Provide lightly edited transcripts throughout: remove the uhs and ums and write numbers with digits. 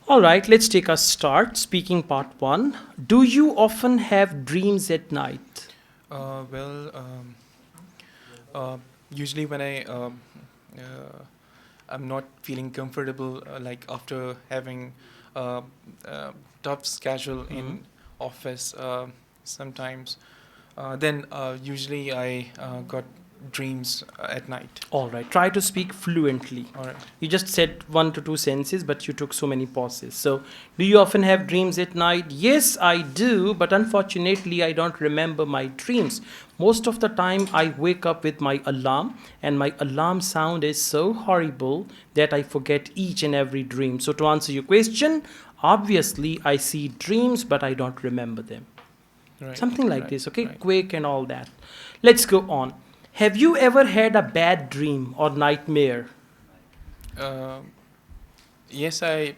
All right, let's take a start. Speaking part one. Do you often have dreams at night? Well, usually when I'm not feeling comfortable, like after having uh, tough schedule Mhm. in office, sometimes, then usually I got dreams at night. All right, try to speak fluently. All right. You just said one to two sentences, but you took so many pauses. So, do you often have dreams at night? Yes, I do, but unfortunately, I don't remember my dreams. Most of the time, I wake up with my alarm, and my alarm sound is so horrible that I forget each and every dream. So, to answer your question, obviously, I see dreams, but I don't remember them. Right. Something like Right. this, okay? Right. Quake and all that. Let's go on. Have you ever had a bad dream or nightmare? Um yes, I.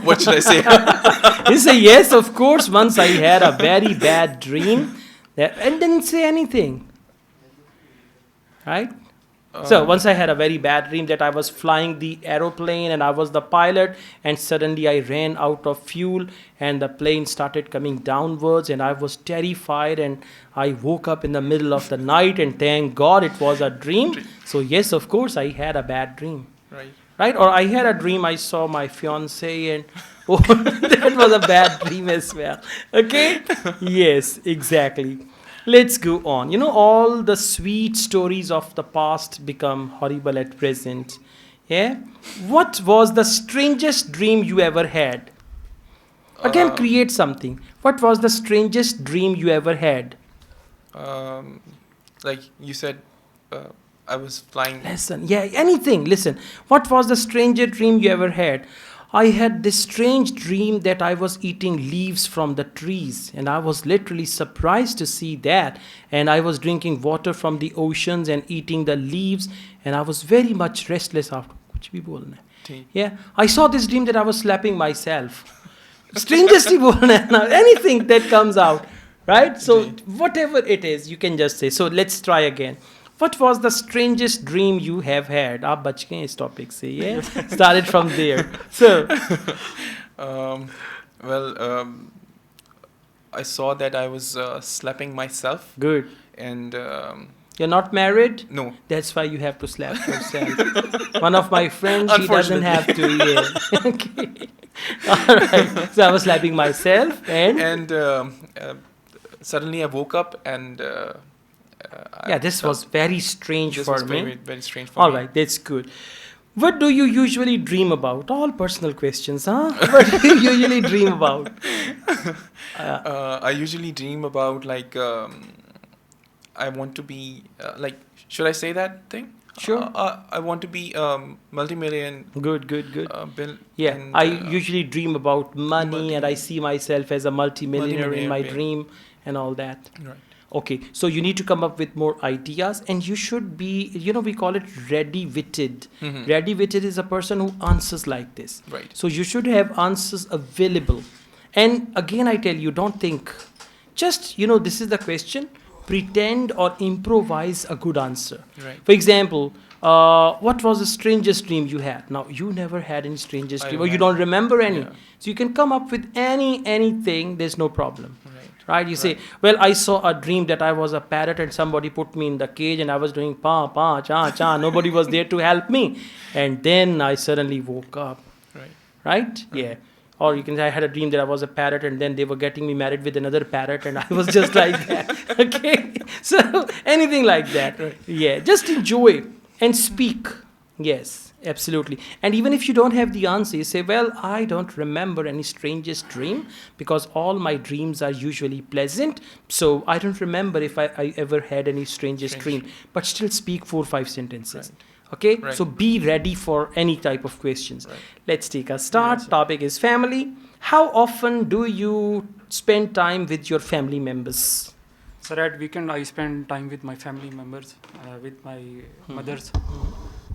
What should I say? You say, yes, of course. Once I had a very bad dream and didn't say anything, right? So once I had a very bad dream that I was flying the aeroplane and I was the pilot, and suddenly I ran out of fuel and the plane started coming downwards and I was terrified and I woke up in the middle of the night and thank God it was a dream. So yes, of course I had a bad dream. Right. Right? Or I had a dream I saw my fiance and oh, that was a bad dream as well. Okay? Yes, exactly. Let's go on. You know, all the sweet stories of the past become horrible at present. Yeah? What was the strangest dream you ever had? Again, Um, create something. What was the strangest dream you ever had? um, like you said, uh, I was flying. Listen, yeah, anything. Listen, what was the strangest dream you ever had? I had this strange dream that I was eating leaves from the trees, and I was literally surprised to see that. And I was drinking water from the oceans and eating the leaves, and I was very much restless after. कुछ भी बोलना है. T. Yeah, I saw this dream that I was slapping myself. Strangest ही बोलना है ना. Anything that comes out, right? So ji. whatever it is, you can just say. So let's try again. What was the strangest dream you have had? आप बच गए इस topic से, yeah? Started from there. So, Um, well, I saw that I was slapping myself, good. and You're not married? no, That's why you have to slap yourself. One of my friends, he doesn't have to, yeah. Okay. All right. So I was slapping myself and suddenly I woke up and yeah, this was very strange this for was me. very very strange for All me. right, that's good. What do you usually dream about? All personal questions, huh? What do you usually dream about? I usually dream about like I want to be like, should I say that thing? Sure. I want to be multi-million. Good, good, good. Bill. Yeah, and, I usually dream about money and I see myself as a multimillionaire in my Multi-millionaire, dream and all that. Right. Okay, so you need to come up with more ideas and you should be, you know, we call it ready-witted. Mhm. Ready-witted is a person who answers like this. Right. So you should have answers available. And again, I tell you, don't think. Just, you know, this is the question. Pretend or improvise a good answer. Right. For example, what was the strangest dream you had? Now, you never had any strangest I dream, or you don't don't remember any. Yeah. So you can come up with anything. There's no problem. Right. Right? You say, well, I saw a dream that I was a parrot and somebody put me in the cage and I was doing pa, pa, cha, cha. Nobody was there to help me. And then I suddenly woke up. Right. Right? Yeah. Or you can say, I had a dream that I was a parrot and then they were getting me married with another parrot and I was just like that. Okay? So anything like that. Right. Yeah. Just enjoy and speak. Yes, absolutely. And even if you don't have the answer, you say, well, I don't remember any strangest dream because all my dreams are usually pleasant. So I don't remember if I ever had any strangest Strange. dream. But still speak 4 or 5 sentences. Right. Okay? Right. So be ready for any type of questions. Right. Let's take a start. Yes, sir. Topic is family. How often do you spend time with your family members? So at weekend I spend time with my family members, with my mother's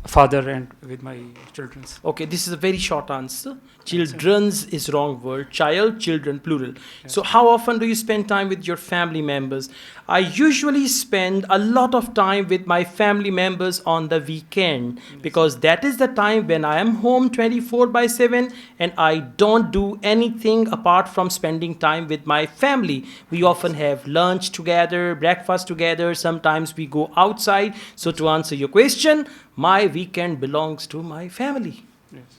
father and with my children's. Okay, this is a very short answer. Children's is wrong word. Child, children, plural. So how often do you spend time with your family members? I usually spend a lot of time with my family members on the weekend because that is the time when I am home 24/7 and I don't do anything apart from spending time with my family. We often have lunch together, breakfast together, sometimes we go outside. So to answer your question, my weekend belongs to my family. Yes.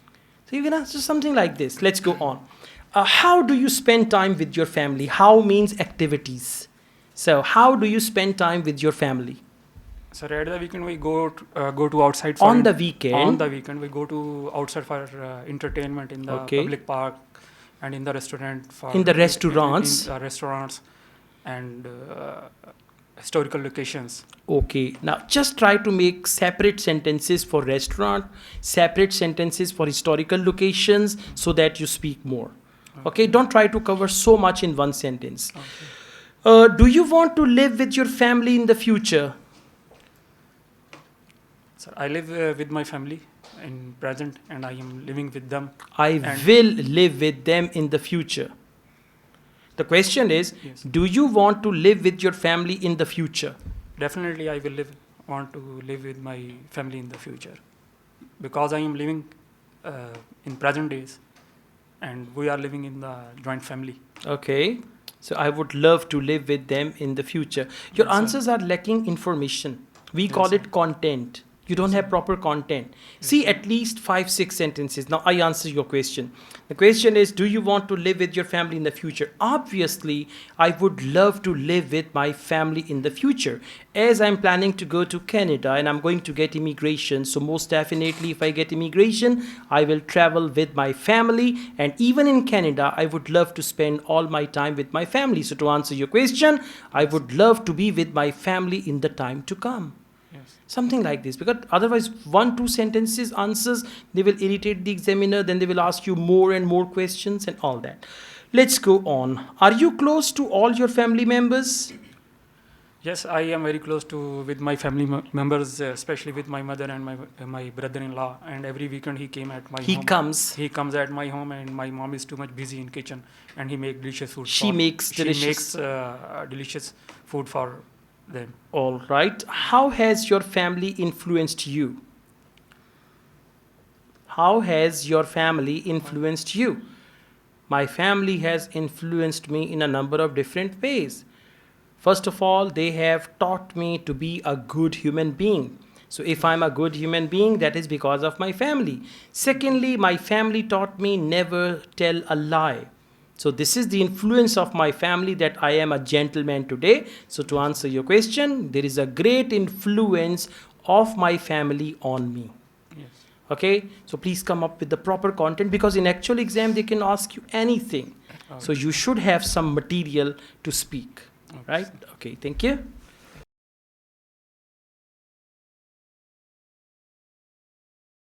So you can answer something like this. Let's go on. How do you spend time with your family? How means activities. So how do you spend time with your family? So at the weekend we go to outside. On the weekend? On the weekend we go to outside for entertainment in the public park and in the restaurant. In the restaurants? In the restaurants and historical locations. Okay, now just try to make separate sentences for restaurant, separate sentences for historical locations so that you speak more. Okay, don't try to cover so much in one sentence. Okay. Do you want to live with your family in the future? So I live with my family in present and I am living with them. I will live with them in the future. The question is, yes, do you want to live with your family in the future? Definitely I will want to live with my family in the future because I am living in present days and we are living in the joint family. Okay, so I would love to live with them in the future. Your Yes, answers are lacking information. We Yes, call sir. it content. You don't have proper content. See at least 5-6 sentences. Now I answer your question. The question is, do you want to live with your family in the future? Obviously, I would love to live with my family in the future. As I'm planning to go to Canada and I'm going to get immigration, so most definitely if I get immigration, I will travel with my family. And even in Canada, I would love to spend all my time with my family. So to answer your question, I would love to be with my family in the time to come. Yes. Something like this, because otherwise 1-2 sentences answers, they will irritate the examiner, then they will ask you more and more questions and all that. Let's go on. Are you close to all your family members? Yes, I am very close with my family members, especially with my mother and my brother-in-law. And every weekend he came at my home. He comes at my home, and my mom is too much busy in kitchen, and he makes delicious food. She makes delicious food for them. All right. How has your family influenced you? How has your family influenced you? My family has influenced me in a number of different ways. First of all, they have taught me to be a good human being. So if I'm a good human being, that is because of my family. Secondly, my family taught me never tell a lie. So this is the influence of my family that I am a gentleman today. So to answer your question, there is a great influence of my family on me. Yes. Okay, so please come up with the proper content because in actual exam they can ask you anything. So you should have some material to speak, right? Okay, thank you.